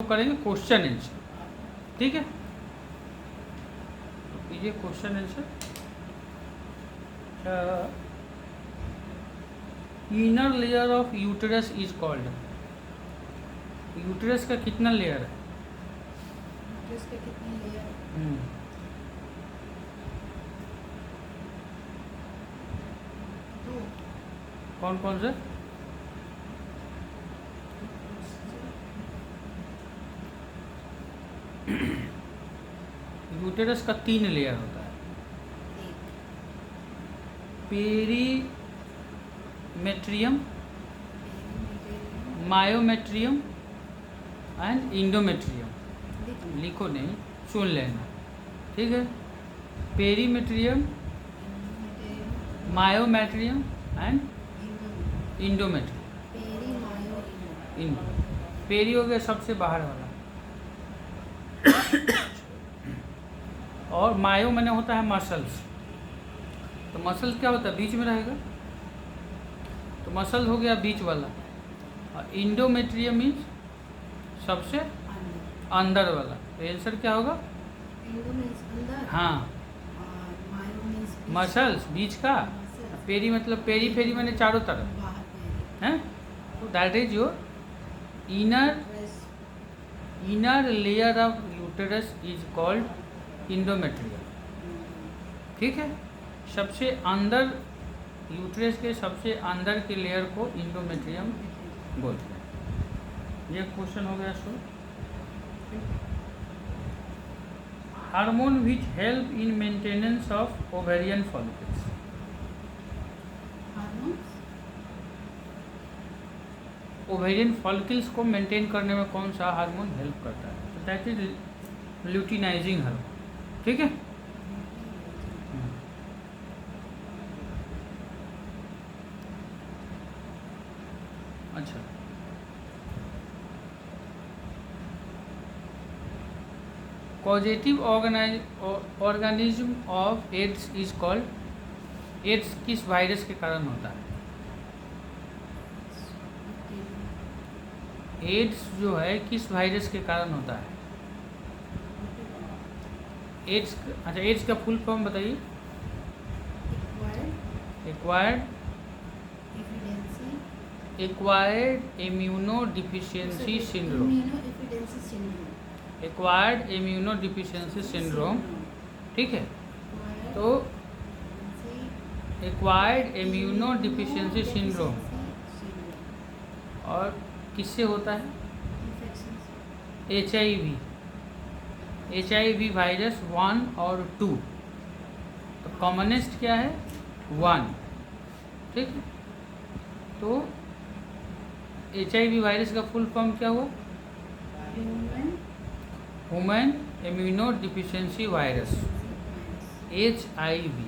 करेंगे question answer, ठीक है। तो कीजिए question answer. Inner layer of uterus is called, uterus का कितना लेयर है? यूट्रस के कितने लेयर? दो। कौन कौन से? यूटेरस का 3 लेयर होता है, एक perimetrium, perimetrium, myometrium and endometrium. लिखो, लिखो नहीं, सुन लेना, ठीक है। Perimetrium, endometrium, myometrium and endometrium, endometrium. Peri myo endo. Endo, peri हो गया सबसे बाहर वाला, और मायो मैंने होता है मसल्स। तो मसल्स क्या होता है? बीच में रहेगा, तो मसल हो गया बीच वाला। और इंडोमेट्रियम मीन्स सबसे अंदर, अंदर वाला। तो आंसर क्या होगा? इंडो मीन्स अंदर, हाँ, और मायो मीन्स मसल्स बीच का, मसल्स, पेरी मतलब पेरी फेरी मैंने चारों तरफ बाहर पेरी, है। तो that is your inner layer of uterus is called endometrium, ठीक है। सबसे अंदर, यूटेरस के सबसे अंदर के लेयर को इंडोमेट्रियम बोलते हैं। ये क्वेश्चन हो गया। So hormone which help in maintenance of ovarian follicles, hormones, ovarian follicles को मेंटेन करने में कौन सा हार्मोन हेल्प करता है? तो दैट इज ल्यूटिनाइजिंग हार्मोन, ठीक है। अच्छा, causative organism of AIDS is called, AIDS किस वायरस के कारण होता है? एड्स जो है किस वायरस के कारण होता है? एड्स, अच्छा एड्स का फुल फॉर्म बताइए। Acquired deficiency, acquired immuno deficiency syndrome, immunodeficiency syndrome, acquired immuno deficiency syndrome, ठीक है। तो एक्वायर्ड इम्यूनो डिफिशियंसी सिंड्रोम और किससे होता है? HIV वायरस 1 और 2। तो कॉमनेस्ट क्या है? 1, ठीक है। तो HIV वायरस का फुल फॉर्म क्या हुआ? Human immuno deficiency virus, HIV।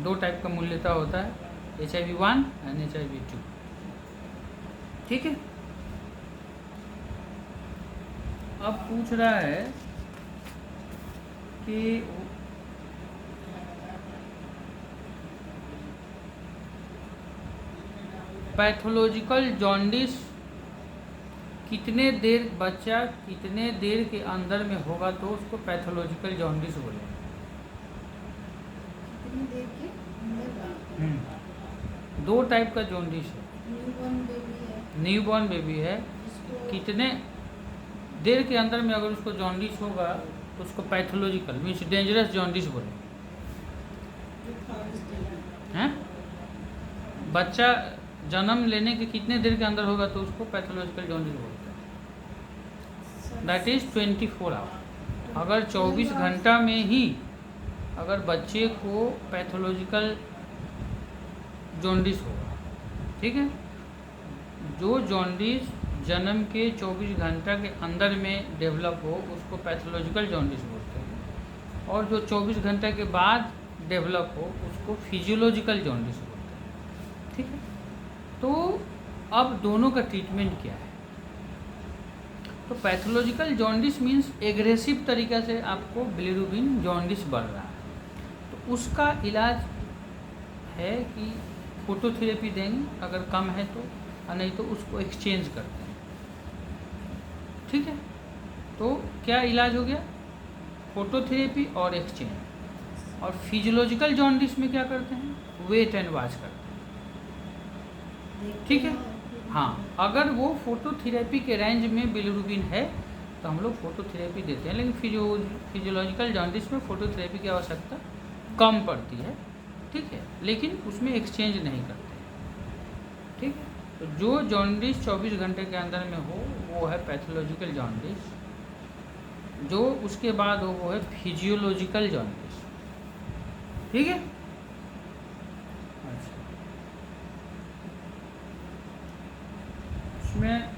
2 type का मूल्यता होता है, HIV-1 एंड HIV-2, ठीक है। अब पूछ रहा है कि पैथोलॉजिकल जॉन्डिस कितने देर, बच्चा कितने देर के अंदर में होगा तो उसको पैथोलॉजिकल जॉन्डिस बोलेंगे? कितनी देर के अंदर? 2 टाइप का जॉन्डिस है। न्यूबॉर्न बेबी है, न्यूबॉर्न बेबी है, जिसको कितने देर के अंदर में अगर उसको जॉन्डिस होगा तो उसको पैथोलॉजिकल मीन्स डेंजरस जॉन्डिस बोलेंगे, हैं। बच्चा जन्म लेने के कितने देर के अंदर होगा तो उसको पैथोलॉजिकल जॉन्डिस बोलते हैं। That is 24 hour. अगर 24 घंटा में ही अगर बच्चे को पैथोलॉजिकल जॉन्डिस होगा, ठीक है। जो जॉन्डिस जन्म के 24 घंटा के अंदर में डेवलप हो उसको पैथोलॉजिकल जॉन्डिस बोलते हैं, और जो 24 घंटा के बाद डेवलप हो उसको फिजियोलॉजिकल जॉन्डिस बोलते हैं, ठीक है। तो अब दोनों का ट्रीटमेंट क्या है? तो पैथोलॉजिकल जॉन्डिस मीन्स एग्रेसिव तरीक़ा से आपको बिलिरुबिन जॉन्डिस बढ़ रहा है, तो उसका इलाज है कि फोटोथेरेपी देंगे अगर कम है तो, और नहीं तो उसको एक्सचेंज करते हैं। ठीक है, तो क्या इलाज हो गया? फोटोथेरेपी और एक्सचेंज। और फिजियोलॉजिकल जॉन्डिस में क्या करते हैं? वेट एंड वॉच करते हैं। ठीक है, हाँ, अगर वो फोटोथेरेपी के रेंज में बिलिरुबिन है तो हम लोग फोटोथेरेपी देते हैं, लेकिन फिजियोलॉजिकल जॉन्डिस में फोटोथेरेपी की आवश्यकता कम पड़ती है। ठीक है, लेकिन उसमें एक्सचेंज नहीं करते। ठीक है, तो जो जॉन्डिस 24 घंटे के अंदर में हो वो है पैथोलॉजिकल जॉन्डिस, जो उसके बाद हो वो है फिजियोलॉजिकल जॉन्डिस। ठीक है, अच्छा, उसमें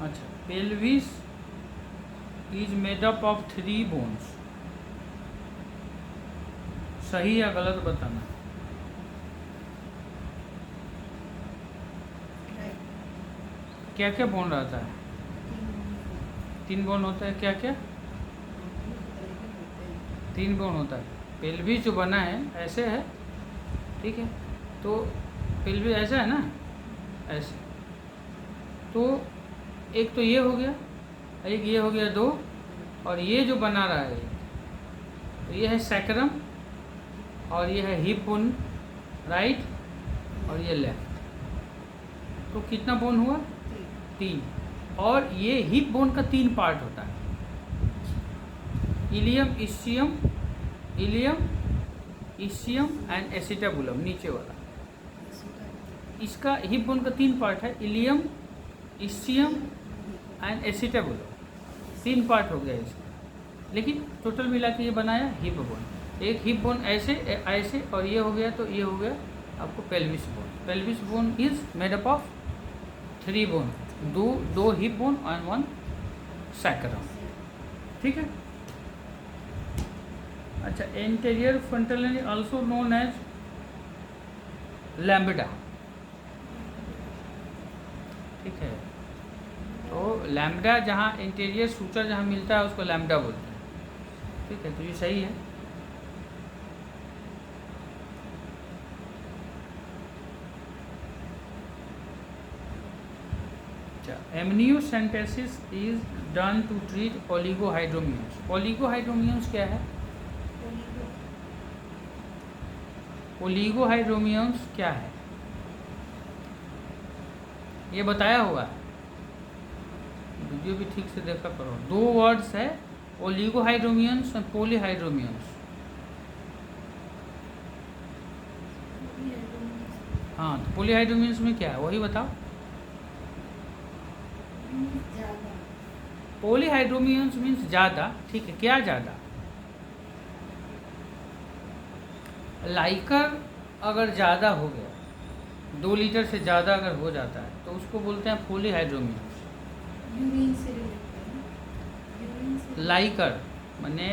अच्छा, pelvis is made up of 3 bones. सही या गलत बताना। क्या क्या बोन रहता है? 3 बोन होता है। क्या क्या? 3 बोन होता है। पेल्विस जो बना है ऐसे है, ठीक है, तो पेल्विस ऐसा है ना, ऐसे, तो एक तो ये हो गया, एक ये हो गया 2, और ये जो बना रहा है तो ये है सैक्रम, और ये है हिप बोन राइट, और ये लेफ्ट। तो कितना बोन हुआ? 3। और ये हिप बोन का 3 पार्ट होता है, इलियम, इशियम एंड एसिटाबुलम, नीचे वाला। इसका हिप बोन का 3 पार्ट है, ilium, ischium and acetabulum, 3 part हो गया इसका, लेकिन टोटल मिला के ये बनाया हिप बोन। एक हिप बोन ऐसे ऐसे, और ये हो गया, तो ये हो गया आपको pelvis bone. Pelvis bone is made up of 3 bone, 2 hip bone and 1 sacrum. ठीक है, अच्छा, anterior frontal and also known as lambda. ठीक है, तो लैम्बडा जहाँ इंटीरियर सूचर जहाँ मिलता है उसको लैम्बडा बोलते हैं। ठीक है, तो ये सही है। अच्छा, amniocentesis is done to treat oligohydramnios. Oligohydramnios क्या है? ओलिगोहाइड्रोमियंस क्या है ये बताया हुआ है, वीडियो भी ठीक से देखा करो। 2 वर्ड्स है, ओलिगोहाइड्रोमियंस और पॉलीहाइड्रोमियंस। हाँ, तो पॉलीहाइड्रोमियंस में क्या है वही बताओ। पॉलीहाइड्रोमियंस मीन्स ज़्यादा। ठीक है, क्या ज़्यादा? लाइकर अगर ज़्यादा हो गया, 2 लीटर से ज़्यादा अगर हो जाता है तो उसको बोलते हैं पॉलीहाइड्रोमियंस। लाइकर माने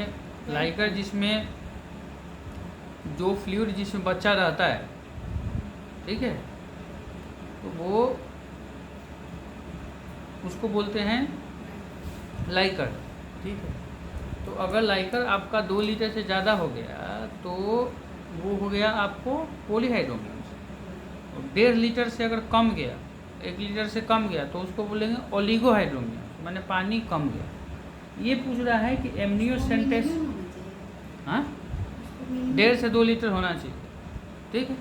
लाइकर जिसमें जो फ्लूइड जिसमें बच्चा रहता है, ठीक है, तो वो उसको बोलते हैं लाइकर। ठीक है, तो अगर लाइकर आपका 2 लीटर से ज़्यादा हो गया तो वो हो गया आपको पॉलीहाइड्रोमियंस। 1.5 लीटर से अगर कम गया, 1 लीटर से कम गया तो उसको बोलेंगे ओलिगोहाइड्रोमियंस, माने पानी कम गया। ये पूछ रहा है कि एमनियोसेंटेसिस, हाँ, 1.5 से 2 लीटर होना चाहिए। ठीक है,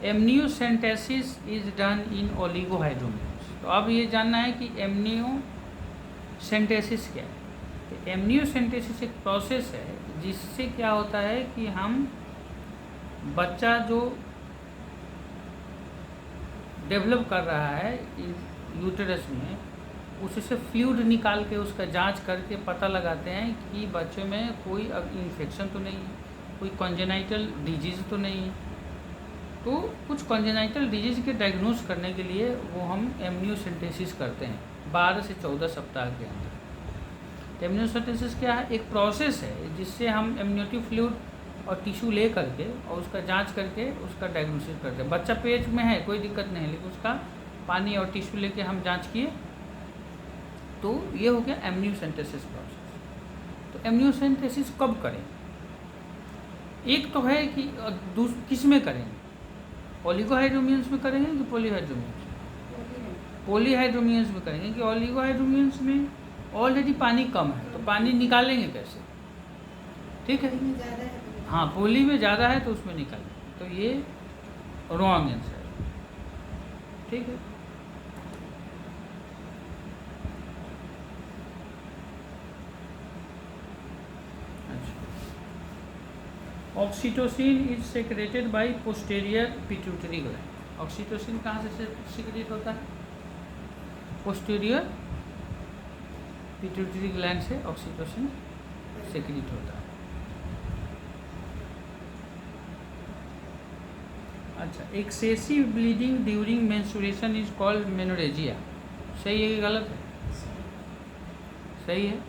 एमनियोसेंटेसिस इज डन इन ओलिगोहाइड्रोमियंस। तो अब ये जानना है कि एमनियोसेंटेसिस क्या है। तो एमनियोसेंटेसिस एक प्रोसेस है जिससे क्या होता है कि हम बच्चा जो डेवलप कर रहा है यूटेरस में, उससे फ्लूइड निकाल के उसका जांच करके पता लगाते हैं कि बच्चे में कोई इन्फेक्शन तो नहीं है, कोई कॉन्जेनाइटल डिजीज़ तो नहीं है। तो कुछ कॉन्जेनाइटल डिजीज़ के डायग्नोज करने के लिए वो हम एमनियोसेंटेसिस करते हैं 12 से 14 सप्ताह के अंदर। तो एमनियोसेंटेसिस क्या है? एक प्रोसेस है जिससे हम एमनियोटिक फ्लूइड और टिश्यू ले करके और उसका जांच करके उसका डायग्नोसिस करते हैं। बच्चा पेट में है कोई दिक्कत नहीं है, लेकिन उसका पानी और टिश्यू लेके हम जांच किए तो ये हो गया एमनियोसेंटेसिस प्रोसेस। तो एमनियोसेंटेसिस कब करें? एक तो है कि किस में करेंगे, ओलिगोहाइड्रोमियंस में करेंगे कि पॉलीहाइड्रोमियंस में? पॉलीहाइड्रोमियंस में करेंगे कि ओलिगोहाइड्रोमियंस में ऑलरेडी पानी कम है, तो पानी निकालेंगे कैसे? ठीक है, पोली में ज़्यादा है तो हाँ, पोली में ज़्यादा है तो उसमें निकालेंगे, तो ये रॉन्ग आंसर है। ठीक है, oxytocin is secreted bye posterior pituitary gland. Oxytocin कहाँ से सीक्रेट होता है? पोस्टीरियर पिट्यूटरी ग्लैंड से ऑक्सीटोसिन सेक्रेट होता है। अच्छा, excessive bleeding during menstruation is called menorrhagia. सही है कि गलत है? सही है।